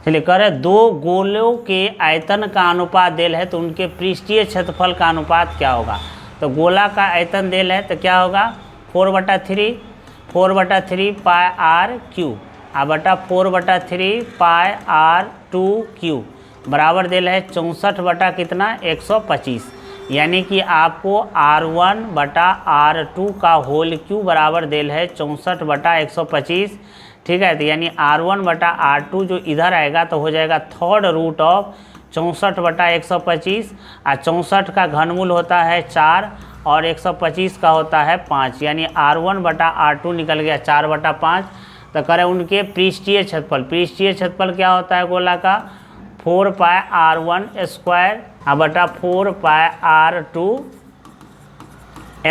चलिए कह रहे दो गोलों के आयतन का अनुपात देल है तो उनके पृष्ठीय क्षेत्रफल का अनुपात क्या होगा। तो गोला का आयतन देल है तो क्या होगा 4/3 पाई आर क्यू बटा 4/3 पाई आर 2 क्यू बराबर देल है 64 बटा कितना 125। यानी कि आपको R1 बटा R2 का होल क्यू बराबर देल है 64 बटा 125। ठीक है, तो यानी R1 बटा R2 जो इधर आएगा तो हो जाएगा 3rd रूट ऑफ 64 बटा 125। 64 का घनमूल होता है 4 और 125 का होता है 5, यानी R1 बटा R2 निकल गया 4 बटा 5। तो करें उनके पृष्ठीय क्षेत्रफल क्या होता है गोला का 4 पाई R1 स्क्वायर बटा 4 पाई R2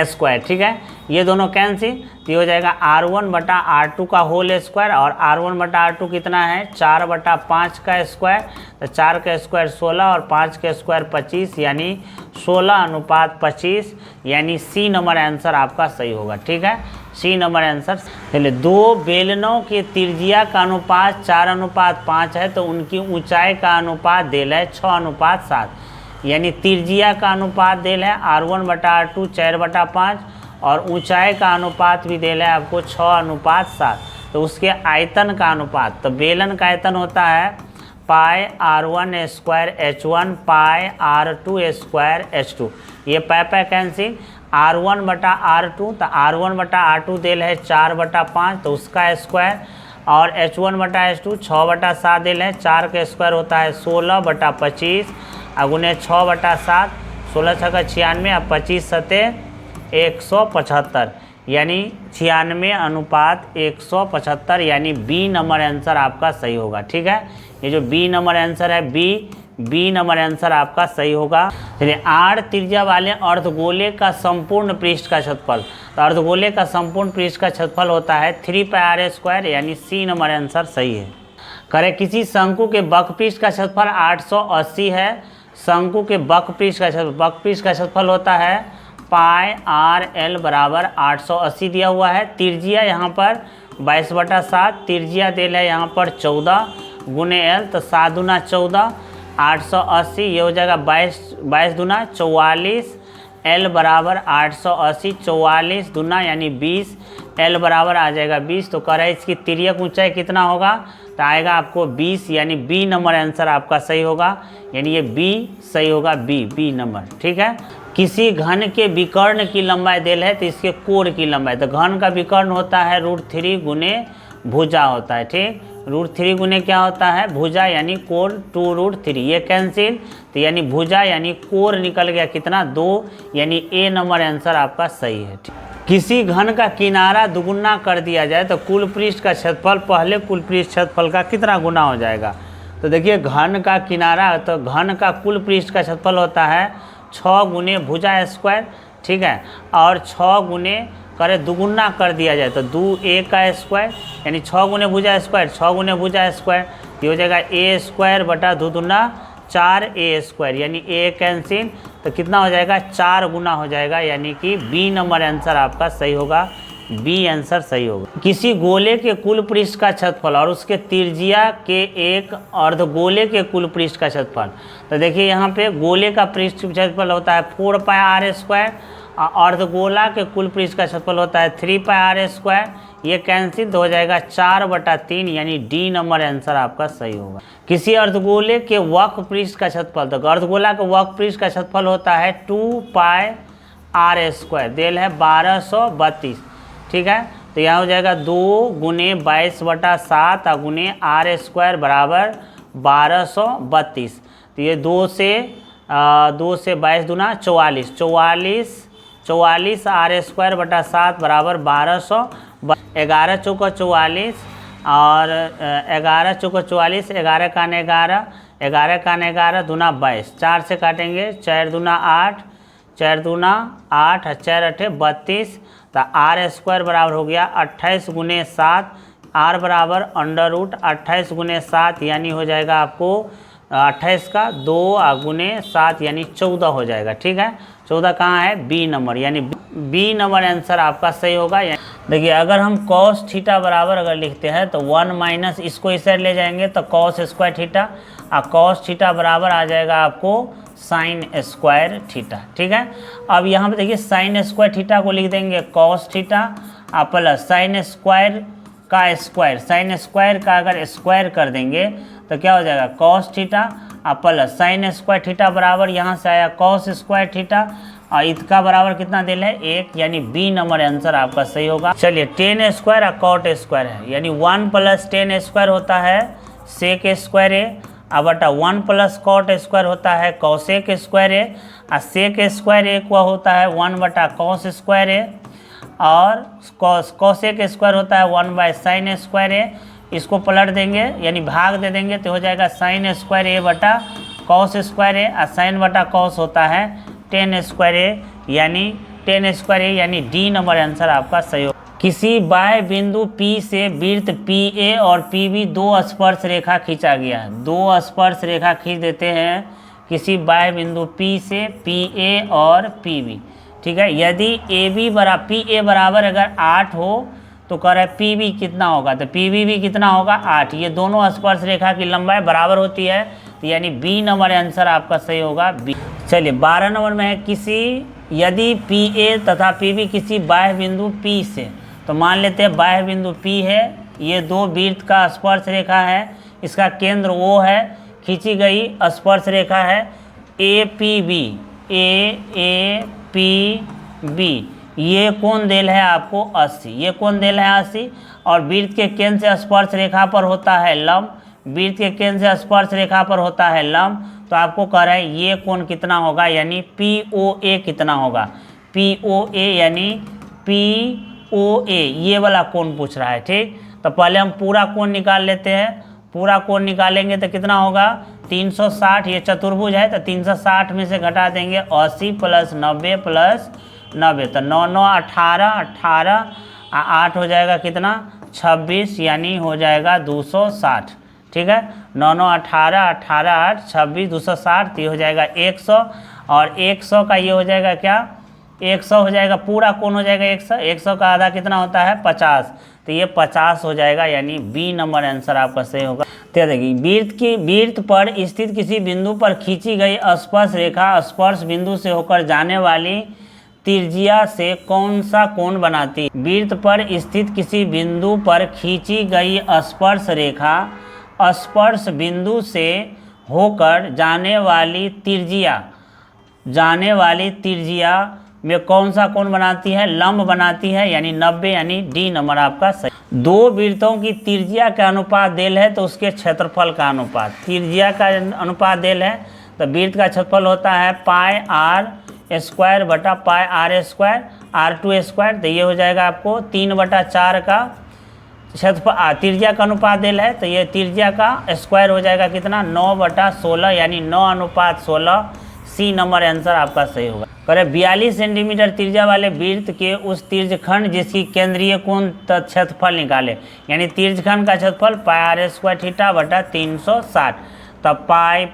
स्क्वायर। ठीक है, ये दोनों कैंसिल, तो ये हो जाएगा R1 बटा R2 का होल स्क्वायर और R1 बटा R2 कितना है 4 बटा 5 का स्क्वायर। तो 4 का स्क्वायर 16 और 5 का स्क्वायर 25, यानी 16:25, यानी सी नंबर आंसर आपका सही होगा। ठीक है, सी नंबर आंसर। चलिए दो बेलनों के त्रिज्या का अनुपात 4:5 है तो उनकी ऊंचाई का अनुपात देल है 6:7, यानी त्रिज्या का अनुपात देल है R1 बटा R2 4/5 और ऊंचाई का अनुपात भी देल है आपको 6:7। तो उसके आयतन का अनुपात, तो बेलन का आयतन होता है पाई R1 स्क्वायर H1 पाई R2 स्क्वायर H2। ये पाई कैंसिल, R1 बटा R2, तो R1 बटा R2 देल है 4/5 तो उसका स्क्वायर और H1 बटा H2 6/7 देल है, 4 का स्क्वायर होता है 16/25 गुने 6/7, 16 6 का 96 और 25 सते 175, यानी 96:175, यानी बी नंबर आंसर आपका सही होगा। ठीक है, ये जो बी नंबर आंसर है बी नंबर आंसर आपका सही होगा। चलिए आर त्रिज्या वाले अर्धगोले का संपूर्ण पृष्ठ का क्षेत्रफल, तो अर्धगोले का संपूर्ण पृष्ठ का क्षेत्रफल होता है 3 पाई आर स्क्वायर, यानी सी नंबर आंसर सही है। करें किसी शंकु के वक्रपृष्ठ का क्षेत्रफल 880 है। शंकु के वक्रपृष्ठ का क्षेत्रफल होता है पाई आर एल बराबर 880 दिया हुआ है। त्रिज्या यहाँ पर 22/7, त्रिज्या देल है यहाँ पर 14 गुने एल, तो 7 दूना 14 880, ये हो जाएगा 22 दूना 44, एल बराबर 880, 44 दूना यानी 20, एल बराबर आ जाएगा 20। तो कह रहे हैं इसकी तिर्यक ऊंचाई कितना होगा, तो आएगा आपको 20, यानी बी नंबर आंसर आपका सही होगा, यानी ये बी सही होगा, बी नंबर। ठीक है, किसी घन के विकर्ण की लंबाई देल है तो इसके कोण की लंबाई, तो घन का विकर्ण होता है √3 गुने भुजा होता है। ठीक, √3 गुने क्या होता है भुजा, यानी कोण 2√3, ये कैंसिल, तो यानी भुजा यानी कोण निकल गया कितना 2, यानी ए नंबर आंसर आपका सही है। किसी घन का किनारा दुगुना कर दिया जाए तो कुल पृष्ठ का क्षेत्रफल पहले कुल पृष्ठ क्षेत्रफल का कितना गुना हो जाएगा। तो देखिए घन का किनारा, तो घन का कुल पृष्ठ का क्षेत्रफल होता है 6 गुने भुजा स्क्वायर। ठीक है, और 6 गुने करे दुगुना कर दिया जाए तो 2a का स्क्वायर, यानी 6 गुने भुजा स्क्वायर, 6 गुने भुजा स्क्वायर, ये हो जाएगा a स्क्वायर बटा 2 दूना 4a स्क्वायर, यानी a कैंसिल, तो कितना हो जाएगा 4 गुना हो जाएगा, यानी कि बी नंबर आंसर आपका सही होगा, बी आंसर सही होगा। किसी गोले के कुल पृष्ठ का क्षेत्रफल और उसके त्रिज्या के एक अर्धगोले के कुल पृष्ठ का क्षेत्रफल, तो देखिए यहाँ पे गोले का पृष्ठ क्षेत्रफल होता है 4 पाई आर स्क्वायर, अर्धगोला के कुल पृष्ठ का क्षेत्रफल होता है 3 पाई आर स्क्वायर, ये कैंसिल, तो हो जाएगा 4/3, यानी डी नंबर आंसर आपका सही होगा। किसी अर्धगोले के वक्र पृष्ठ का क्षेत्रफल, तो अर्धगोला के वक्र पृष्ठ का क्षेत्रफल होता है 2 पाई आर स्क्वायर, देल है 1232। ठीक है, तो यहाँ हो जाएगा 2 गुने 22/7 गुने आर स्क्वायर बराबर 1232, तो ये 2 से 22 दूना 44 आर स्क्वायर बटा 7 बराबर 1200, 11 चौका 44 और 11 चौका 44, 11 कान 11, 11 कान 11 दूना 22, 4 से काटेंगे 4 दूना 8, 4 दूना 8 और 4 अठे 32, तो आर स्क्वायर बराबर हो गया 28 गुने 7, आर बराबर √28 गुने 7, यानी हो जाएगा आपको 28 का 2 गुने 7 यानी 14 हो जाएगा। ठीक है, 14 कहाँ है बी नंबर, यानी बी नंबर आंसर आपका सही होगा। देखिए अगर हम कॉस थीटा बराबर अगर लिखते हैं तो 1 माइनस इसको इस साइड ले जाएंगे तो कॉस स्क्वायर थीटा, और कॉस थीटा बराबर आ जाएगा आपको साइन स्क्वायर थीटा। ठीक है, अब यहाँ पे देखिए साइन स्क्वायर थीटा को लिख देंगे कॉस थीटा और प्लस साइन स्क्वायर का स्क्वायर, साइन स्क्वायर का अगर स्क्वायर कर देंगे तो क्या हो जाएगा कॉस थीटा और प्लस साइन स्क्वायर थीटा बराबर यहाँ से आया कॉस स्क्वायर थीटा, और इसका बराबर कितना दिल है 1, यानी बी नंबर आंसर आपका सही होगा। चलिए टेन स्क्वायर और कॉट स्क्वायर है, यानी 1 प्लस टेन स्क्वायर होता है सेक स्क्वायर ए, और बटा 1 प्लस कॉट स्क्वायर होता है कॉसेक स्क्वायर ए, और सेक स्क्वायर ए को होता है 1 बटा कॉस स्क्वायर ए, और कॉसेक स्क्वायर होता है 1 बाय साइन स्क्वायर ए। इसको पलट देंगे यानी भाग दे देंगे तो हो जाएगा साइन स्क्वायर ए बटा कॉस स्क्वायर ए, और साइन बटा कॉस होता है टेन स्क्वायर ए, यानी टेन स्क्वायर ए, यानी डी नंबर आंसर आपका सही हो। किसी बाह्य बिंदु P से वृत्त PA और PB दो स्पर्श रेखा खींचा गया है। दो स्पर्श रेखा खींच देते हैं किसी बाह्य बिंदु P से PA और PB। ठीक है, यदि PA बराबर अगर 8 हो तो कह रहा है PB कितना होगा, तो PB भी कितना होगा 8। ये दोनों स्पर्श रेखा की लंबाई बराबर होती है, तो यानी बी नंबर आंसर आपका सही होगा बी। चलिए 12 नंबर में है यदि PA तथा PB किसी बाह्य बिंदु P से, तो मान लेते हैं बाह्य बिंदु P है, ये दो वृत्त का स्पर्श रेखा है, इसका केंद्र O है, खींची गई स्पर्श रेखा है APB, ये कोण देल है आपको 80, ये कोण देल है 80, और वृत्त के केंद्र से स्पर्श रेखा पर होता है लंब, वृत्त के केंद्र से स्पर्श रेखा पर होता है लंब, तो आपको कह रहा है ये कोण कितना होगा, यानी POA कितना होगा, POA यानी POA ये वाला कोण पूछ रहा है। ठीक, तो पहले हम पूरा कोण निकाल लेते हैं, पूरा कोण निकालेंगे तो कितना होगा 360, ये चतुर्भुज है तो 360 में से घटा देंगे 80 प्लस 90 प्लस 90, तो 9 9 18 18 8 हो जाएगा कितना 26, यानी हो जाएगा 260। ठीक है, 9 9 18 18 8 26 260, तो ये हो जाएगा 100, और 100 का ये हो जाएगा क्या 100 हो जाएगा, पूरा कोण हो जाएगा 100, 100 का आधा कितना होता है 50, तो ये 50 हो जाएगा, यानी बी नंबर आंसर आपका सही होगा। तो देखिए वृत्त पर स्थित किसी बिंदु पर खींची गई स्पर्श रेखा स्पर्श बिंदु से होकर जाने वाली त्रिज्या से कौन सा कोण बनाती है। वृत्त पर स्थित किसी बिंदु पर खींची गई स्पर्श रेखा स्पर्श बिंदु से होकर जाने वाली त्रिज्या में कौन सा कोण बनाती है, लंब बनाती है, यानी 90, यानी डी नंबर आपका सही। दो वृत्तों की त्रिज्या का अनुपात देल है तो उसके क्षेत्रफल का अनुपात, त्रिज्या का अनुपात देल है तो वृत्त का क्षेत्रफल होता है पाई r स्क्वायर बटा पाई r स्क्वायर r2 स्क्वायर, तो ये हो जाएगा आपको 3/4 का क्षेत्रफल, त्रिज्या का अनुपात देल है तो ये त्रिज्या का स्क्वायर हो जाएगा कितना 9/16, यानी 9:16, सी नंबर आंसर आपका सही होगा। करे 42 सेंटीमीटर त्रिज्या वाले वृत्त के उस त्रिज्यखंड जिसकी केंद्रीय कोण क्षेत्रफल निकाले, यानी त्रिज्यखंड का क्षेत्रफल पाई r स्क्वायर थीटा बटा 360, तब पाई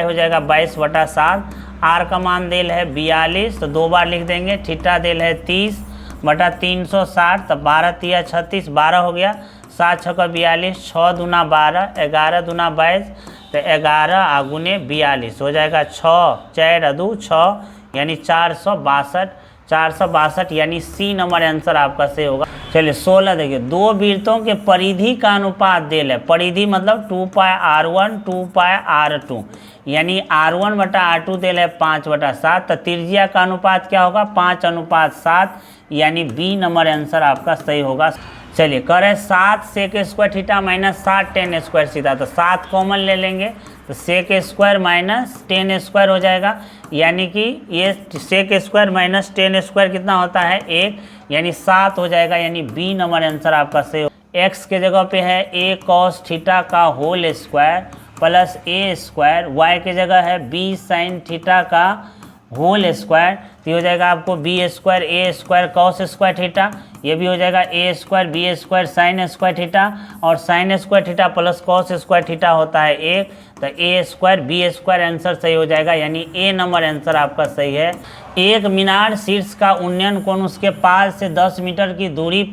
हो जाएगा 22/7, आर का मान देल है 42, तो 2 बार लिख देंगे, थीटा देल है 30 बटा 360, तब 12 तिया 36, 12 हो गया, 7 6 का 42, 6 दूना 12, 11 दूना 22, तो 11 आगुने 42 हो जाएगा 6 4 2 6, यानी 462, यानी सी नंबर आंसर आपका सही होगा। चलिए 16 देखिए, दो वृत्तों के परिधि का अनुपात देल है, परिधि मतलब 2 पाई r1 2 पाई r2, यानी r1 बटा r2 देल है 5/7, तो त्रिज्या का अनुपात क्या होगा 5:7, यानी बी नंबर आंसर आपका सही होगा। चलिए कह रहे 7 sec square theta minus 7 tan square सीधा, तो 7 कॉमन ले लेंगे तो sec square minus tan square हो जाएगा, यानी कि ये sec square minus tan square कितना होता है 1, यानी 7 हो जाएगा, यानी बी नंबर आंसर आपका सही होगा। एक्स के जगह पे है a कॉस थीटा का whole square plus a square, Y के जगह है b साइन थीटा का होल स्क्वायर, तो ये हो जाएगा आपको B square A square cos square theta, ये भी हो जाएगा A square B square sine square theta, और sine square theta plus cos square theta होता है 1, तो A square B square answer सही हो जाएगा, यानी ए नंबर आंसर आपका सही है। एक मीनार शीर्ष का उन्नयन कोण उसके पास से 10 मीटर की दूरी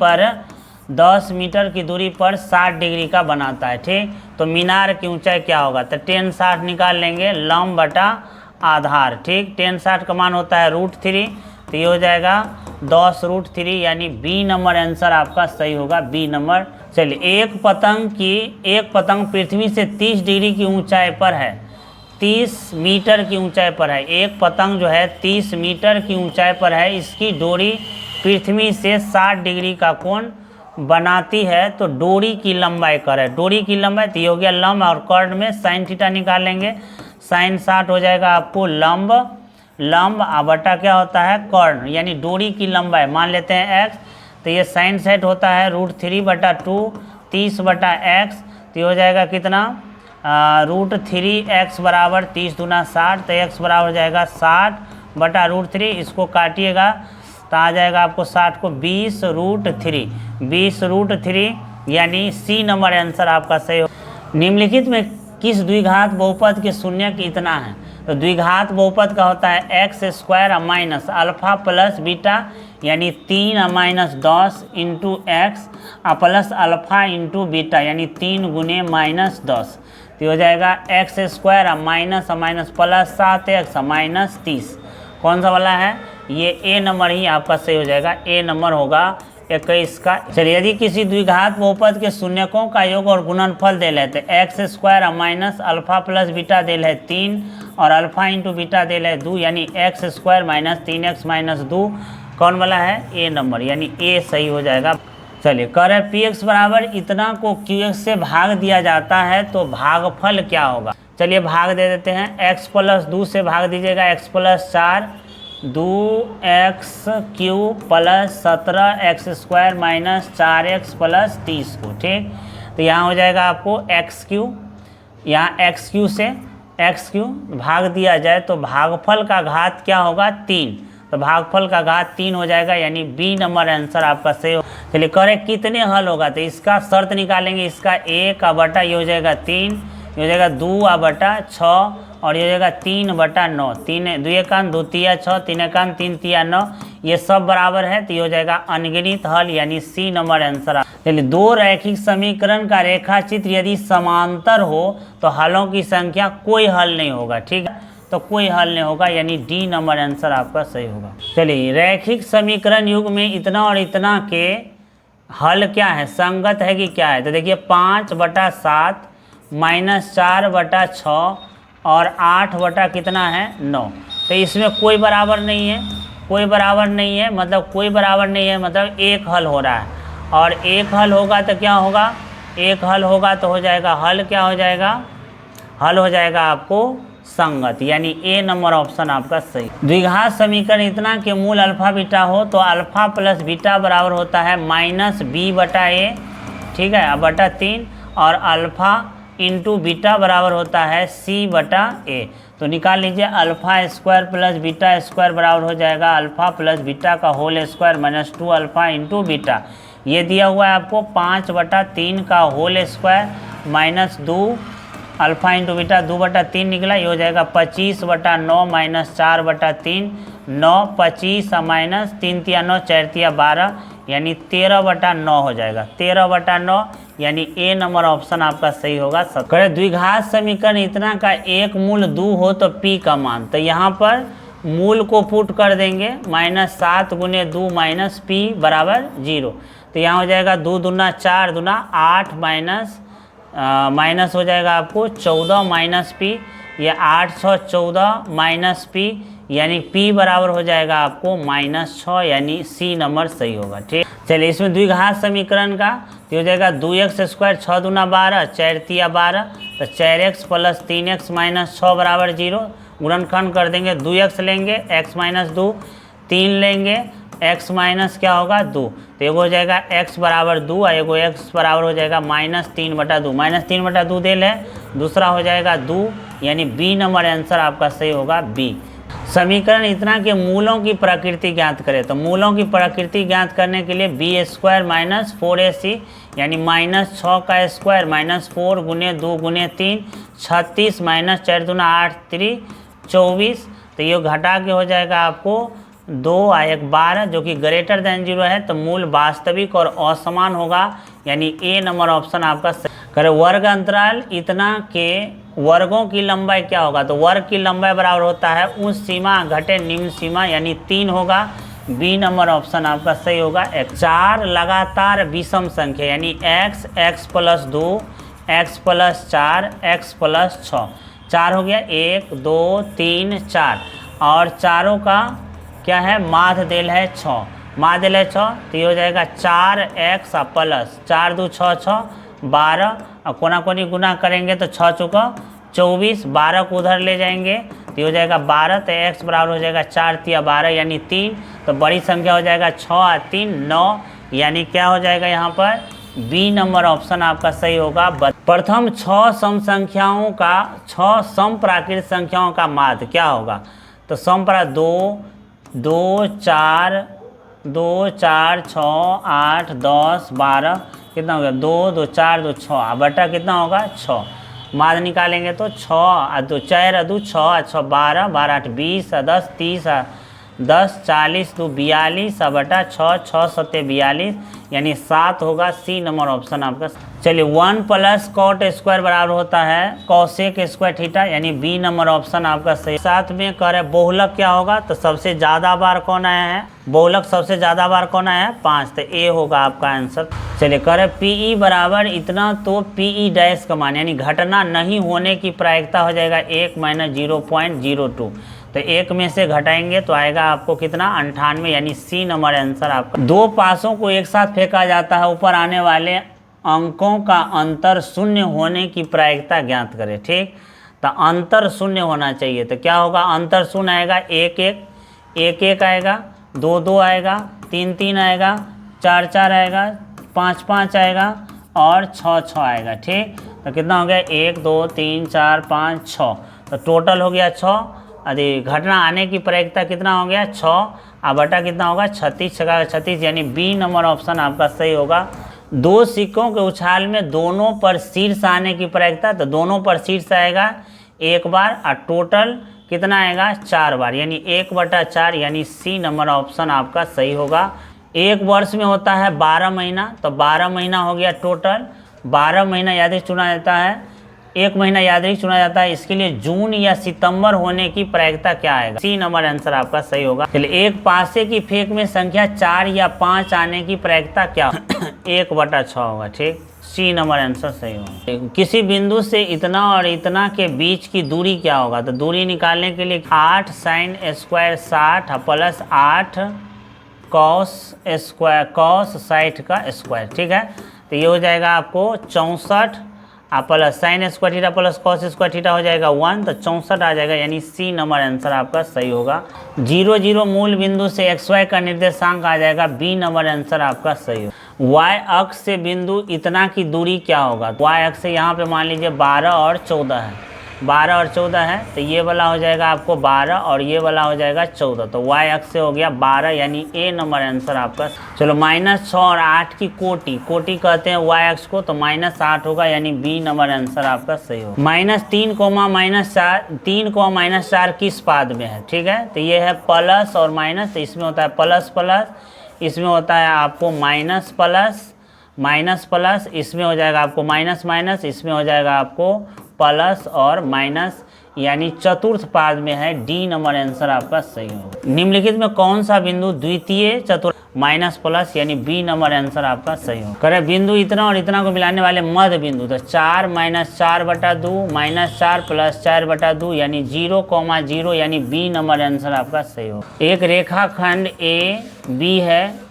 पर 60 डिग्री का बनाता है। ठीक, तो मीनार की ऊंचाई क्या होगा, तो tan 60 निकाल लेंगे लंब बटा आधार। ठीक, tan 60 का मान होता है √3, तो ये हो जाएगा 10√3, यानी बी नंबर आंसर आपका सही होगा, बी नंबर। चलिए, एक पतंग पृथ्वी से 30 डिग्री की ऊंचाई पर है, 30 मीटर की ऊंचाई पर है। एक पतंग जो है 30 मीटर की ऊंचाई पर है, इसकी डोरी पृथ्वी से 60 डिग्री का कोण बनाती है, तो डोरी की लंबाई करें। डोरी की लंबाई तो ये हो गया लंब, और कर्ण में साइन थीटा निकालेंगे, साइन 60 हो जाएगा आपको लंब बटा क्या होता है कर्ण, यानी डोरी की लंबाई मान लेते हैं x, तो ये साइन सेट होता है √3/2 30/x, तो ये हो जाएगा कितना √3x बराबर 30 दूना 60, तो x बराबर हो जाएगा 60/√3, इसको काटिएगा तो आ जाएगा आपको 60 को 20√3, यानी सी नंबर आंसर आपका सही हो। निम्नलिखित में किस द्विघात बहुपद के शून्य इतना है, तो द्विघात बहुपद का होता है x² minus alpha plus beta, यानी 3-10 into x plus alpha into beta, यानी 3 गुने -10, तो हो जाएगा x² minus plus 7x minus 30। कौन सा वाला है, ये ए नंबर ही आपका सही हो जाएगा, ए नंबर होगा 21 का। चलिए, यदि किसी द्विघात बहुपद के शून्यकों का योग और गुणनफल दे लेते x² minus alpha plus beta दे है 3 और अल्फा इंटू बीटा दे है 2, यानी x² माइनस 3x माइनस 2, कौन वाला है, ए नंबर, यानी ए सही हो जाएगा। चलिए, कह रहे px बराबर इतना को qx से भाग दिया जाता है, तो भागफल क्या होगा। चलिए भाग दे देते हैं, x + 2 से भाग दीजिएगा, x + 4 2x³ plus 17x² minus 4x plus 30 को। ठीक, तो यहाँ हो जाएगा आपको x³, यहाँ x³ से x³ भाग दिया जाए तो भागफल का घात क्या होगा 3, तो भागफल का घात 3 हो जाएगा, यानी बी नंबर आंसर आपका सही हो। चलिए करें कितने हल होगा, तो इसका शर्त निकालेंगे, इसका 1/, ये हो जाएगा 3, ये हो जाएगा 2/6, और ये हो जाएगा 3/9, 3 2 1 2 3 6 3 1 3 3 9, ये सब बराबर है, तो ये हो जाएगा अनगिनत हल, यानी सी नंबर आंसर। चलिए, दो रैखिक समीकरण का रेखाचित्र यदि समांतर हो तो हलों की संख्या कोई हल नहीं होगा। ठीक है, तो कोई हल नहीं होगा, यानी डी नंबर आंसर आपका सही होगा। चलिए, रैखिक समीकरण युग में इतना और इतना के हल क्या है, संगत है कि क्या है, तो देखिए 5/7 माइनस 4/6 और 8 कितना है 9, तो इसमें कोई बराबर नहीं है, कोई बराबर नहीं है, मतलब कोई बराबर नहीं है, मतलब एक हल हो रहा है, और एक हल होगा तो क्या होगा, एक हल होगा तो हो जाएगा हल क्या हो जाएगा, हल हो जाएगा आपको संगत, यानी ए नंबर ऑप्शन आपका सही। द्विघात समीकरण इतना के मूल अल्फा बीटा हो तो अल्फा प्लस बीटा बराबर होता है -b/a, ठीक है, बटा 3, और अल्फा इंटू बीटा बराबर होता है c/a, तो निकाल लीजिए α² प्लस β² बराबर हो जाएगा अल्फा प्लस बीटा का whole square minus 2 alpha into beta. ये दिया हुआ है आपको 5/3 का whole square minus 2 alpha into beta, 2/3 निकला, ये हो जाएगा 25/9 माइनस 4/3, 9 25 माइनस 3 3 9 4 3 12, यानी 13/9 हो जाएगा, 13/9, यानी ए नंबर ऑप्शन आपका सही होगा। करे द्विघात समीकरण इतना का एक मूल 2 हो तो p का मान, तो यहाँ पर मूल को पुट कर देंगे, -7 × 2 माइनस p बराबर 0, तो यहाँ हो जाएगा 2 दूना 4 दूना 8 माइनस हो जाएगा आपको 14 माइनस p, ये 8 6 14 माइनस p, यानी p बराबर हो जाएगा आपको -6, यानी सी नंबर सही होगा। ठीक, चलिए इसमें द्विघात समीकरण का तो हो जाएगा 2x² 6 दूना 12 4 3 12, तो 4x प्लस 3x माइनस 6 बराबर 0, गुणनखंड कर देंगे, 2x लेंगे x माइनस 2, 3 लेंगे x माइनस क्या होगा 2, तो एक हो जाएगा x बराबर 2 और एक x बराबर हो जाएगा -3/2, -3/2 दे लें, दूसरा हो जाएगा 2, यानी बी नंबर आंसर आपका सही होगा बी। समीकरण इतना के मूलों की प्रकृति ज्ञात करें। तो मूलों की प्रकृति ज्ञात करने के लिए बी स्क्वायर माइनस 4ac यानी -6 का स्क्वायर -4 गुने 2 गुने 3 36 -4 दूना 8 3 24। तो ये घटा के हो जाएगा आपको 2 और 1 12 जो कि ग्रेटर देन 0 है। तो मूल वास्तविक और असमान होगा यानी ए नंबर ऑप्शन आपका करे। वर्ग अंतराल इतना के वर्गों की लंबाई क्या होगा? तो वर्ग की लंबाई बराबर होता है उच्च सीमा घटे निम्न सीमा यानी 3 होगा। बी नंबर ऑप्शन आपका सही होगा। 4 लगातार विषम संख्या यानी x x + 2 x + 4 x + 6 4 हो गया 1 2 3 4 और चारों का क्या है माध्य देल है 6 माध्य देल है 6। तो ये हो जाएगा 4x प्लस 4 2 6 6 12 और कोना कोनी गुना करेंगे तो 6 चौका 24 12 को उधर ले जाएंगे तो ये हो जाएगा 12। तो x बराबर हो जाएगा 4 3 12 यानी 3। तो बड़ी संख्या हो जाएगा 6 और 3 9 यानी क्या हो जाएगा यहाँ पर बी नंबर ऑप्शन आपका सही होगा। प्रथम 6 सम संख्याओं का 6 सम प्राकृत संख्याओं का माध्य क्या होगा? तो सम पर 2 2 4 2 4 6 8 10 12 कितना हो गया 2 2 4 2 6 बटा कितना होगा 6। माध्य निकालेंगे तो 6 और 2 4 2 6 6 12 12 8 20 10 30 10 40 2 42 बटा 6 6 7 42 यानी 7 होगा। सी नंबर ऑप्शन आपका। चलिए 1 + cot स्क्वायर बराबर होता है cosec स्क्वायर थीटा यानी बी नंबर ऑप्शन आपका सही। साथ में कह रहे बहुलक क्या होगा? तो सबसे ज़्यादा बार कौन आया है? बहुलक सबसे ज़्यादा बार कौन आया है? 5। तो ए होगा आपका आंसर। चलिए कह रहे पीई बराबर इतना तो पीई डैश का मान यानी घटना नहीं होने की प्रायिकता हो जाएगा 1 - 0.02। तो 1 में से घटाएंगे तो आएगा आपको कितना 98 यानी सी नंबर आंसर आपका। 2 पासों को एक साथ फेंका जाता है ऊपर आने वाले अंकों का अंतर शून्य होने की प्रायिकता ज्ञात करें। ठीक तो अंतर शून्य होना चाहिए। तो क्या होगा अंतर शून्य आएगा 1 1 1 1 आएगा 2 2 आएगा 3 3 आएगा 4 4 आएगा 5 5 आएगा और 6 6 आएगा। ठीक तो कितना हो गया 1 2 3 4 5 6। तो टोटल हो गया 6। अरे घटना आने की प्रायिकता कितना हो गया 6 और बटा कितना होगा 36 छका 36 यानी बी नंबर ऑप्शन आपका सही होगा। 2 सिक्कों के उछाल में दोनों पर शीर्ष आने की प्रायिकता तो दोनों पर शीर्ष आएगा 1 बार और टोटल कितना आएगा 4 बार यानी 1/4 यानी सी नंबर ऑप्शन आपका सही होगा। एक वर्ष में होता है 12 महीना तो 12 महीना हो गया टोटल। 12 महीना यादृच्छिक चुना जाता है 1 महीना यादृच्छिक चुना जाता है। इसके लिए जून या सितंबर होने की प्रायिकता क्या आएगा? सी नंबर आंसर आपका सही होगा। चलिए एक पासे की फेंक में संख्या 4 या 5 आने की प्रायिकता क्या 1/6 होगा। ठीक सी नंबर आंसर सही होगा। किसी बिंदु से इतना और इतना के बीच की दूरी क्या होगा? तो दूरी निकालने के लिए 8 sin square 60 plus 8 cos square cos 60 का स्क्वायर। ठीक है तो ये हो जाएगा आपको 64 plus sign square theta plus cos square theta हो जाएगा 1 तो 64 आ जाएगा यानी सी नंबर आंसर आपका सही होगा। 0 0 मूल बिंदु से XY का निर्देशांक आ जाएगा बी नंबर आंसर आपका सही होगा। Y अक्ष से बिंदु इतना की दूरी क्या होगा? Y अक्ष से यहाँ पे मान लीजिए 12 और 14 है 12 और 14 है तो ये वाला हो जाएगा आपको 12 और ये वाला हो जाएगा 14 तो Y अक्ष से हो गया 12 यानी ए नंबर आंसर आपका। चलो -6 और 8 की कोटि कहते हैं Y अक्ष को तो -8 होगा यानी बी नंबर आंसर आपका सही होगा। -3 -4 किस पाद में है? ठीक है तो ये है प्लस और माइनस तो इसमें होता है प्लस प्लस इसमें होता है आपको माइनस प्लस माइनस प्लस इसमें हो जाएगा आपको माइनस माइनस इसमें हो जाएगा आपको प्लस और माइनस यानी चतुर्थ पाद में है। डी नंबर आंसर आपका सही होगा। निम्नलिखित में कौन सा बिंदु द्वितीय चतुर्थ माइनस प्लस यानी बी नंबर आंसर आपका सही होगा। करें बिंदु इतना और इतना को मिलाने वाले मध्य बिंदु तो 4 - 4/2 -4 + 4/2 यानी 0,0 यानी बी नंबर आंसर आपका सही होगा। एक रेखाखंड ए बी है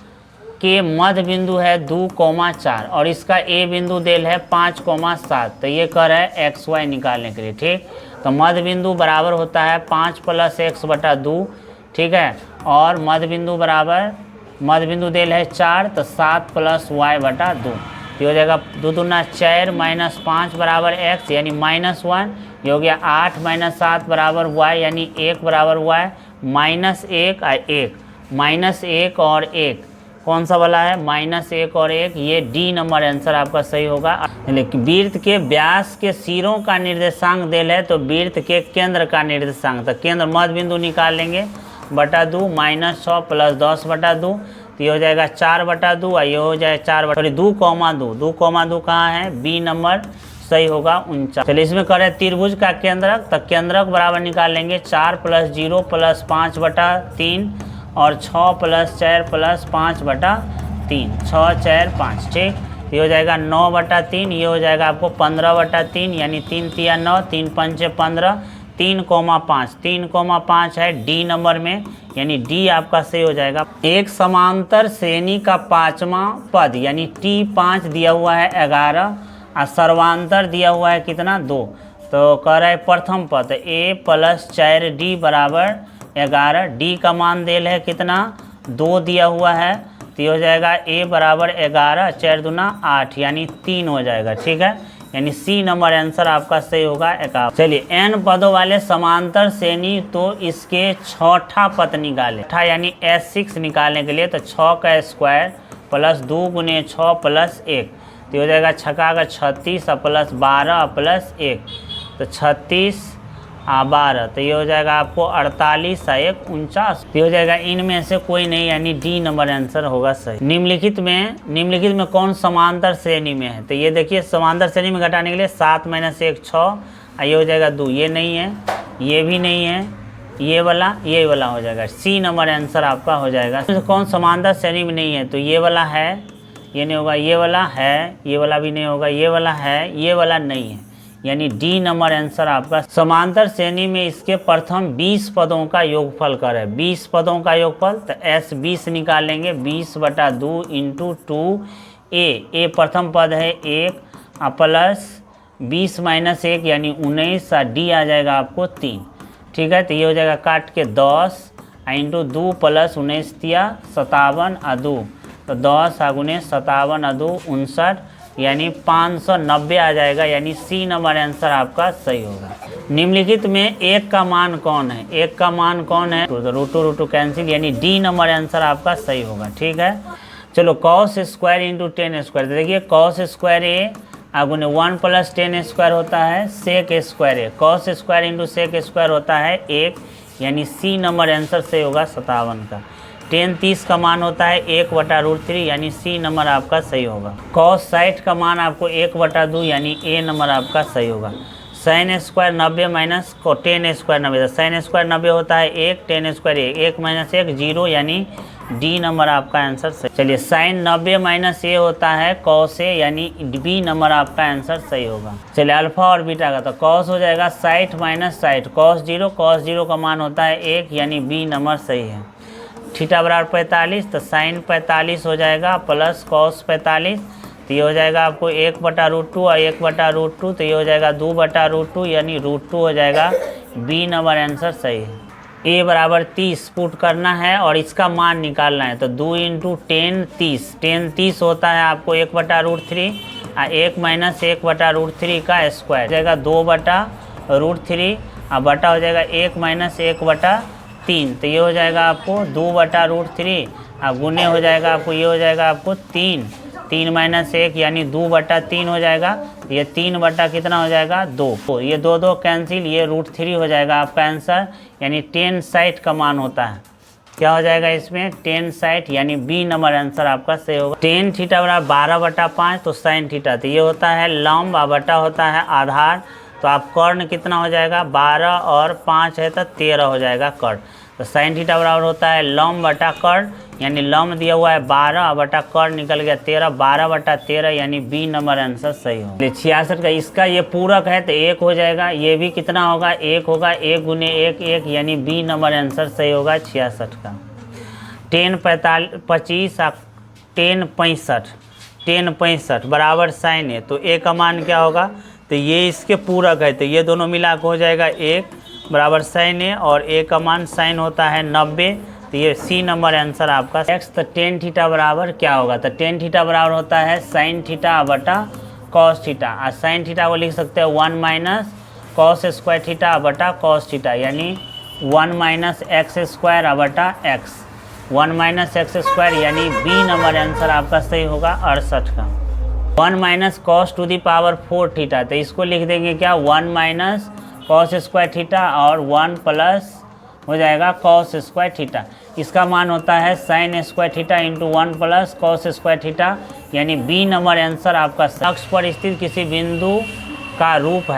के मध्य बिंदु है 2,4 और इसका ए बिंदु देल है 5,7 तो ये कर है XY निकालने के लिए। ठीक तो मध्य बिंदु बराबर होता है 5 + x/2 ठीक है और मध्य बिंदु देल है 4 तो 7 + y/2 तो हो जाएगा 2 दूना 4 माइनस 5 बराबर x यानी -1। ये हो गया 8 माइनस 7 बराबर y यानी 1 बराबर y। -1 -1 और 1 कौन सा वाला है? -1 और 1। ये डी नंबर आंसर आपका सही होगा। लेकिन वृत्त के व्यास के सिरों का निर्देशांक देल है तो वृत्त के केंद्र का निर्देशांक, तो केंद्र मध्य बिंदु निकाल लेंगे /2 -6 + 10/2। तो ये हो जाएगा 4/2 और ये हो जाए 4/2 2,2 कहाँ है? बी नंबर सही होगा 49। चलिए इसमें करें त्रिभुज का केंद्रक, तो केंद्रक बराबर निकाल लेंगे 4 + 0 + 5/3 और 6 + 4 + 5/3 6 4 5 ठीक। ये हो जाएगा 9/3। ये हो जाएगा आपको 15/3 यानी 3 तिया 9 3 पंचे 15 3,5 3,5 है डी नंबर में यानी डी आपका सही हो जाएगा। एक समांतर श्रेणी का 5वां पद यानी T5 दिया हुआ है 11 और सर्वांतर दिया हुआ है कितना? 2। तो कह रहा है प्रथम पद a + 4d बराबर 11। डी का मान देल है कितना? 2 दिया हुआ है। तो ये हो जाएगा a बराबर 11 4 दूना 8 यानी 3 हो जाएगा ठीक है। यानी सी नंबर आंसर आपका सही होगा 51। चलिए n पदों वाले समांतर श्रेणी तो इसके छठा पद निकाले यानी S6 निकालने के लिए तो 6 का स्क्वायर + 2 × 6 + 1 तो हो जाएगा 6 का 36 + 12 + 1 तो 36 और 12 तो ये हो जाएगा आपको 48 और 1 49। तो हो जाएगा इनमें से कोई नहीं यानी डी नंबर आंसर होगा सही। निम्नलिखित में कौन समांतर श्रेणी में है? तो ये देखिए समांतर श्रेणी में घटाने के लिए 7 - 1 6 और ये हो जाएगा 2। ये नहीं है, ये भी नहीं है, ये वाला हो जाएगा। सी नंबर आंसर आपका हो जाएगा। तो कौन समांतर श्रेणी में नहीं है? तो ये वाला है, ये नहीं होगा, ये वाला है, ये वाला भी नहीं होगा, ये वाला है, ये वाला नहीं है यानी डी नंबर आंसर आपका। समांतर श्रेणी में इसके प्रथम 20 पदों का योगफल करें। 20 पदों का योगफल तो S 20 निकाल लेंगे 20/2 × 2a। ए प्रथम पद है 1 प्लस 20 - 1 यानी 19 और डी आ जाएगा आपको 3 ठीक है। तो ये हो जाएगा काट के 10 × 2 + 19 तिया 57 और 2 तो 10 × 57 और 2 59 यानी 590 आ जाएगा यानी सी नंबर आंसर आपका सही होगा। निम्नलिखित में एक का मान कौन है? एक का मान कौन है? रूटू कैंसिल यानी डी नंबर आंसर आपका सही होगा ठीक है। चलो cos स्क्वायर × 10 स्क्वायर, देखिए cos स्क्वायर ए आगुने 1 + 10 स्क्वायर होता है sec स्क्वायर ए, cos स्क्वायर × sec स्क्वायर होता है 1 यानी सी नंबर आंसर सही होगा 57 का। 10 30 का मान होता है 1/√3 यानी सी नंबर आपका सही होगा। cos 60 का मान आपको 1/2 यानी ए नंबर आपका सही होगा। sin square 90 minus 10 square 90 sin square 90 होता है 1 10 स्क्वायर 1 - 1 0 यानी डी नंबर आपका आंसर सही। चलिए sin 90 - ए होता है cos ए यानी बी नंबर आपका आंसर सही होगा। चलिए अल्फा और बीटा का तो cos हो जाएगा 60 - 60 cos 0 का मान होता है 1 यानी बी नंबर सही है। थीटा बराबर 45 तो sin 45 हो जाएगा प्लस cos 45 तो ये हो जाएगा आपको 1/√2 और 1/√2 तो ये हो जाएगा 2/√2 यानी √2 हो जाएगा। बी नंबर आंसर सही है। a बराबर 30 पुट करना है और इसका मान निकालना है तो 2 × 10 30 10 30 होता है आपको 1/√3 और 1 - 1/√3 का स्क्वायर जाएगा 2/√3 और बटा हो जाएगा 1 - 1/3 तो ये हो जाएगा आपको 2/√3 और गुने हो जाएगा आपको ये हो जाएगा आपको 3 - 1 यानी 2/3 हो जाएगा। ये 3 बटा कितना हो जाएगा 2 तो ये 2 कैंसिल ये √3 हो जाएगा आपका आंसर यानी 10 60 का मान होता है। क्या हो जाएगा इसमें 10 60 यानी बी नंबर आंसर आपका सही होगा। 10 थीटा बराबर 12/5 तो sin थीटा तो ये होता है लंब और बटा होता है आधार तो आप कर्ण कितना हो जाएगा 12 और 5 है तो 13 हो जाएगा कर्ण तो sin थीटा बराबर होता है लंब बटा कर्ण यानी लंब दिया हुआ है 12 बटा कर्ण निकल गया 13 12/13 यानी बी नंबर आंसर सही होगा। 66 का इसका ये पूरक है तो 1 हो जाएगा ये भी कितना होगा 1 होगा 1 × 1 1 यानी बी नंबर आंसर सही होगा 66 का। 10 25 10 65 बराबर sin है तो ए का मान क्या होगा तो ये इसके पूरक है तो ये दोनों मिला के हो जाएगा 1 बराबर sin है और ए का मान sin होता है 90 तो ये सी नंबर आंसर आपका एक्स। तो टेन थीटा बराबर क्या होगा, तो टेन थीटा बराबर होता है साइन थीटा बटा कॉस थीटा। और साइन थीटा को लिख सकते हैं 1 माइनस कॉस स्क्वायर थीटा बटा कॉस थीटा, यानी 1 माइनस एक्स स्क्वायर बटा एक्स, 1 माइनस एक्स स्क्वायर, यानी बी नंबर आंसर आपका सही होगा 68 का। 1 minus cos to the power 4 theta, तो इसको लिख देंगे क्या 1 माइनस कॉस स्क्वायर थीटा और 1 प्लस हो जाएगा कॉस स्क्वायर थीटा। इसका मान होता है sign square theta into 1 plus cos square theta, यानी बी नंबर आंसर आपका। अक्ष पर स्थित किसी बिंदु का रूप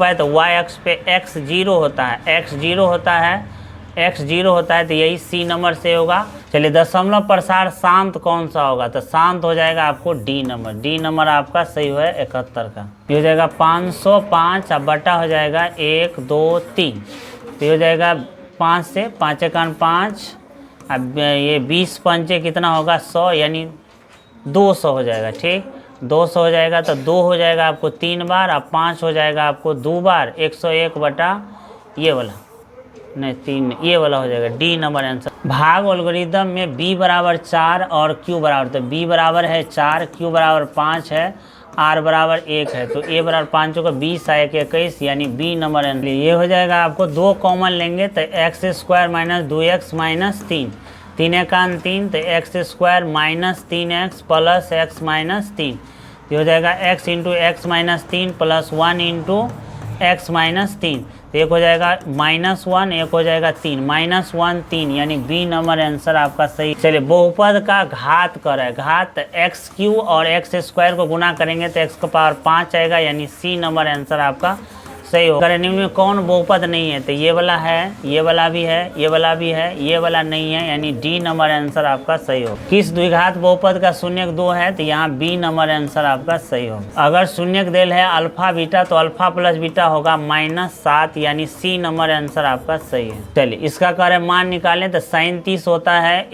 है तो वाई अक्ष पे x 0 होता है, x 0 होता है तो यही सी नंबर से होगा। चलिए दशमलव प्रसार शांत कौन सा होगा, तो शांत हो जाएगा आपको डी नंबर आपका सही है 71 का। ये हो जाएगा 505 अब बटा हो जाएगा 1 2 3, तो ये हो जाएगा 5 से 5 एकान 5, अब ये 20 पंचे कितना होगा 100, यानी 200 हो जाएगा। ठीक 200 हो जाएगा तो 2 हो जाएगा आपको 3 बार, अब 5 हो जाएगा आपको 2 बार, 101 बटा ये वाला नहीं 3, ये वाला हो जाएगा डी नंबर आंसर। भाग एल्गोरिदम में b बराबर 4 और q बराबर, तो b बराबर है 4, q बराबर 5 है, r बराबर 1 है, तो a बराबर 5 होगा 20 1 21, यानी b नंबर आंसर। ये हो जाएगा आपको 2 कॉमन लेंगे तो x square minus 2x minus 3, 3 एकान 3, तो x square minus 3x plus x minus 3, ये हो जाएगा x into x minus 3 plus 1 into x minus 3, तो एक हो जाएगा -1, एक हो जाएगा 3, -1 3, यानी बी नंबर आंसर आपका सही। चलिए बहुपद का घात कर है, घात एक्स क्यू और एक्स स्क्वायर को गुना करेंगे तो एक्स का पावर 5 आएगा, यानी सी नंबर आंसर आपका सही होगा। निम्न में कौन बहुपद नहीं है, तो ये वाला है, ये वाला भी है, ये वाला भी है, ये वाला नहीं है, यानी डी नंबर आंसर आपका सही होगा। किस द्विघात बहुपद का शून्यक 2 है, तो यहाँ बी नंबर आंसर आपका सही होगा। अगर शून्यक देल है अल्फा बीटा तो अल्फा प्लस बीटा होगा -7, यानी सी नंबर आंसर आपका सही है। चलिए इसका कार्य मान निकालें तो साइन 30 होता है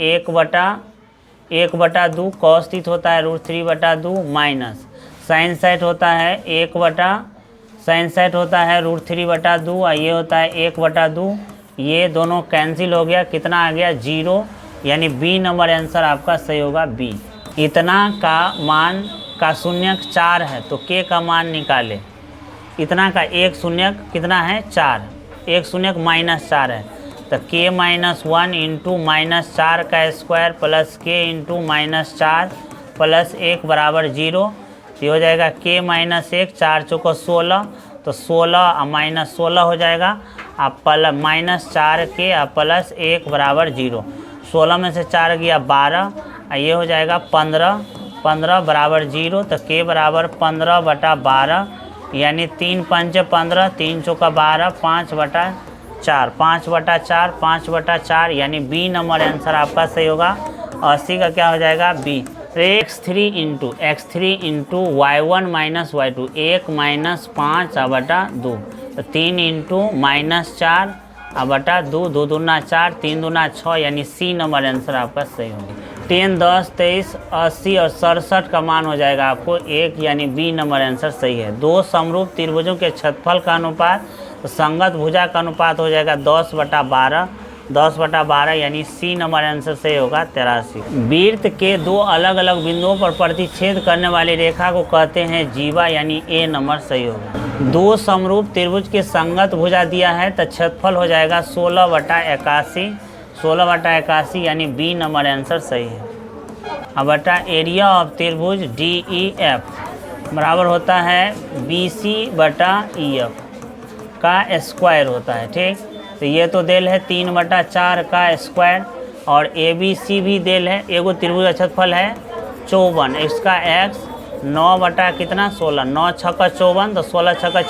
1/2, कॉस 30 होता है √3/2 माइनस साइन 60 होता है साइन 60 होता है √3/2 और ये होता है 1/2, ये दोनों कैंसिल हो गया, कितना आ गया 0, यानी बी नंबर आंसर आपका सही होगा बी। इतना का मान का शून्यक 4 है तो के का मान निकाले। इतना का एक शून्यक कितना है 4, एक शून्यक -4 है, तो के -1 इंटू -4 का स्क्वायर प्लस के इंटू -4 प्लस 1 बराबर 0, ये हो जाएगा के -1, 4 चौको 16, तो 16 और -16 हो जाएगा, अब -4 के प्लस 1 बराबर 0, 16 में से 4 गया 12, ये हो जाएगा 15 बराबर 0, तो के बराबर 15/12, यानी 3 पंच 15, 3 चौका 12, 5/4, 5/4, यानी बी नंबर आंसर आपका सही होगा। 80 का क्या हो जाएगा B. x3 into y1 minus y2, 1 - 5/2, तो 3 इंटू -4/2, 2 दूना 4, 3 दूना 6, यानी सी नंबर आंसर आपका सही होगा। 10 10 23 80 और 67 का मान हो जाएगा आपको 1, यानी बी नंबर आंसर सही है। दो समरूप त्रिभुजों के क्षेत्रफल का अनुपात, तो संगत भुजा का अनुपात हो जाएगा 10/12, यानी सी नंबर आंसर सही होगा 83। वृत्त के दो अलग अलग बिंदुओं पर प्रतिच्छेद करने वाली रेखा को कहते हैं जीवा, यानी ए नंबर सही होगा। दो समरूप त्रिभुज के संगत भुजा दिया है तो क्षेत्रफल हो जाएगा 16/81, यानी बी नंबर आंसर सही है। अब बटा एरिया ऑफ त्रिभुज DEF बराबर होता है BC/EF का स्क्वायर होता है। ठीक, तो ये तो देल है 3/4 का स्क्वायर, और ABC भी देल है, एगो त्रिभुज का क्षेत्रफल है 54, इसका x 9/16, 9 × 6 = 54, तो 16 × 6 =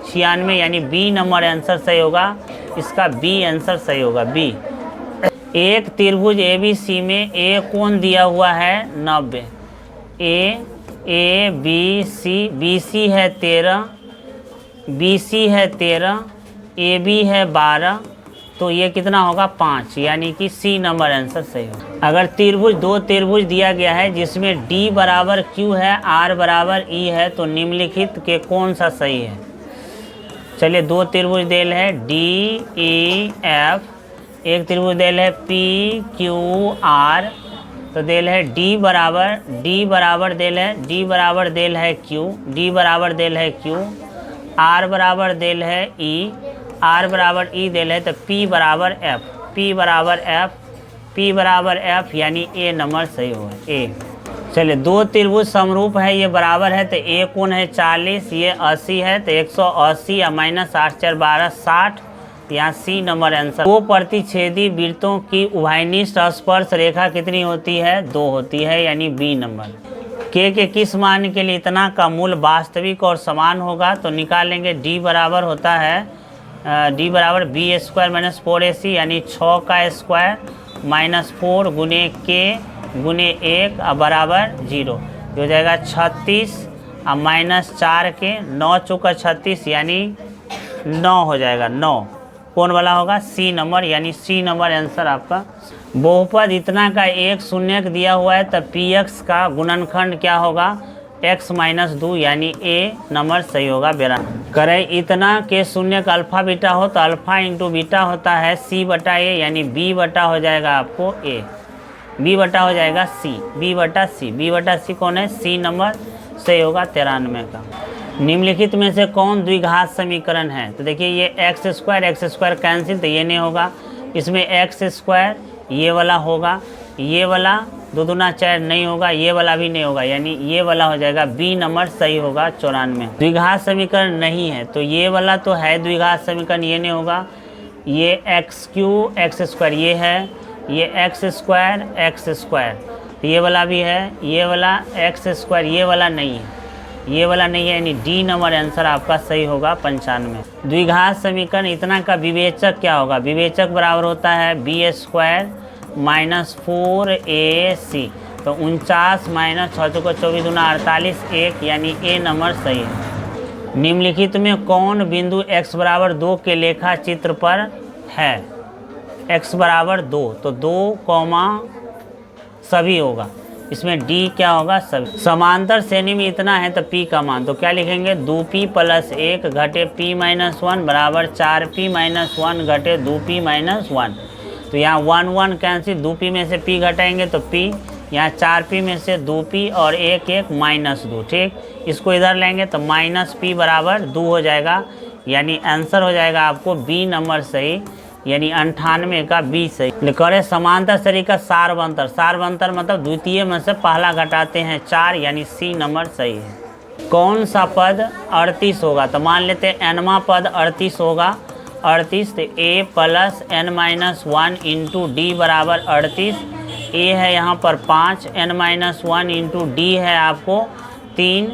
96, यानी बी नंबर आंसर सही होगा। इसका बी आंसर सही होगा बी। एक त्रिभुज ABC में ए कोण दिया हुआ है 90, BC है 13, BC है 13, AB है 12, तो ये कितना होगा 5, यानी कि सी नंबर आंसर सही होगा। अगर दो त्रिभुज दिया गया है जिसमें D बराबर Q है, R बराबर E है, तो निम्नलिखित के कौन सा सही है। चलिए दो त्रिभुज देल है DEF, एक त्रिभुज देल है पी क्यू आर, तो देल है डी बराबर देल है क्यू, डी बराबर देल है क्यू, आर बराबर देल है ई, आर बराबर ई देल है, तो पी बराबर एफ यानी ए नंबर सही होगा ए। चलिए दो त्रिभुज समरूप है, ये बराबर है, तो ए कोण है 40, ये 80 है, तो 180 या माइनस 8 4 12 60, यहाँ सी नंबर आंसर। दो प्रतिच्छेदी वृत्तों की उभयनिष्ठ स्पर्श रेखा कितनी होती है? 2 होती है, यानी बी नंबर। के किस मान के लिए इतना का मूल वास्तविक और समान होगा? तो निकालेंगे डी बराबर होता है डी बराबर बी स्क्वायर माइनस 4ac, यानी 6 का स्क्वायर माइनस 4 गुने के गुने 1 बराबर 0, हो जाएगा 36 और माइनस 4 के 9 चौका 36 यानी 9 हो जाएगा 9। कौन वाला होगा? सी नंबर, यानी सी नंबर आंसर आपका। बहुपद इतना का एक शून्य दिया हुआ है, तब पी एक्स का गुणनखंड क्या होगा? x माइनस 2, यानी ए नंबर सही होगा 92। करें इतना के शून्य का अल्फा बीटा हो तो अल्फा इंटू बीटा होता है सी बटा ए, यानी बी बटा हो जाएगा आपको ए, बी बटा हो जाएगा सी, बी बटा सी कौन है? सी नंबर सही होगा 93 का। निम्नलिखित में से कौन द्विघात समीकरण है? तो देखिए ये एक्स स्क्वायर कैंसिल, तो ये नहीं होगा। इसमें एक्स स्क्वायर ये वाला होगा, ये वाला 2 दूना 4 नहीं होगा, ये वाला भी नहीं होगा, यानी ये वाला हो जाएगा बी नंबर सही होगा 94। द्विघात समीकरण नहीं है, तो ये वाला तो है द्विघात समीकरण, ये नहीं होगा। ये एक्स क्यू एक्स स्क्वायर ये है, ये एक्स स्क्वायर ये वाला भी है, ये वाला एक्स स्क्वायर ये वाला नहीं है, ये वाला नहीं है, यानी डी नंबर आंसर आपका सही होगा 95। द्विघात समीकरण इतना का विवेचक क्या होगा? विवेचक बराबर होता है बी स्क्वायर माइनस 4ac, तो 49 माइनस 6 चौका 24 दूना 48 1, यानी ए नंबर सही है। निम्नलिखित में कौन बिंदु x बराबर 2 के लेखा चित्र पर है? x बराबर 2, तो 2 कॉमा सभी होगा, इसमें d क्या होगा? सभी। समांतर श्रेणी में इतना है तो p का मान, तो क्या लिखेंगे? 2p + 1 घटे p - 1 बराबर 4p - 1 घटे 2p - 1। तो यहाँ 1 1 कैंसिल, 2p में से p घटाएंगे तो p, यहाँ 4p में से 2p और 1 1 -2, ठीक। इसको इधर लेंगे तो -p बराबर 2 हो जाएगा, यानी आंसर हो जाएगा आपको बी नंबर सही, यानी 98 का बी सही। करें समांतर श्रेणी का सारवंतर मतलब द्वितीय में से पहला घटाते हैं 4, यानी सी नंबर सही है। कौन सा पद 38 होगा? तो मान लेते हैं nवां पद 38 होगा, 38, तो a + n-1 इंटू डी बराबर 38, a है यहाँ पर 5, n-1 इंटू डी है आपको 3,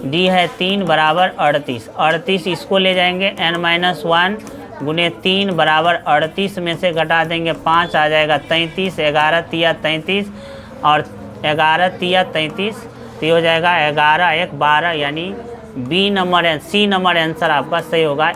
डी है 3 बराबर 38, इसको ले जाएंगे n-1 गुने 3 बराबर 38 में से घटा देंगे 5 आ जाएगा 33, 11 तिया 33 और 11 तिया 33, तो हो जाएगा 11 1 12, यानी B number C number answer आपका सही होगा।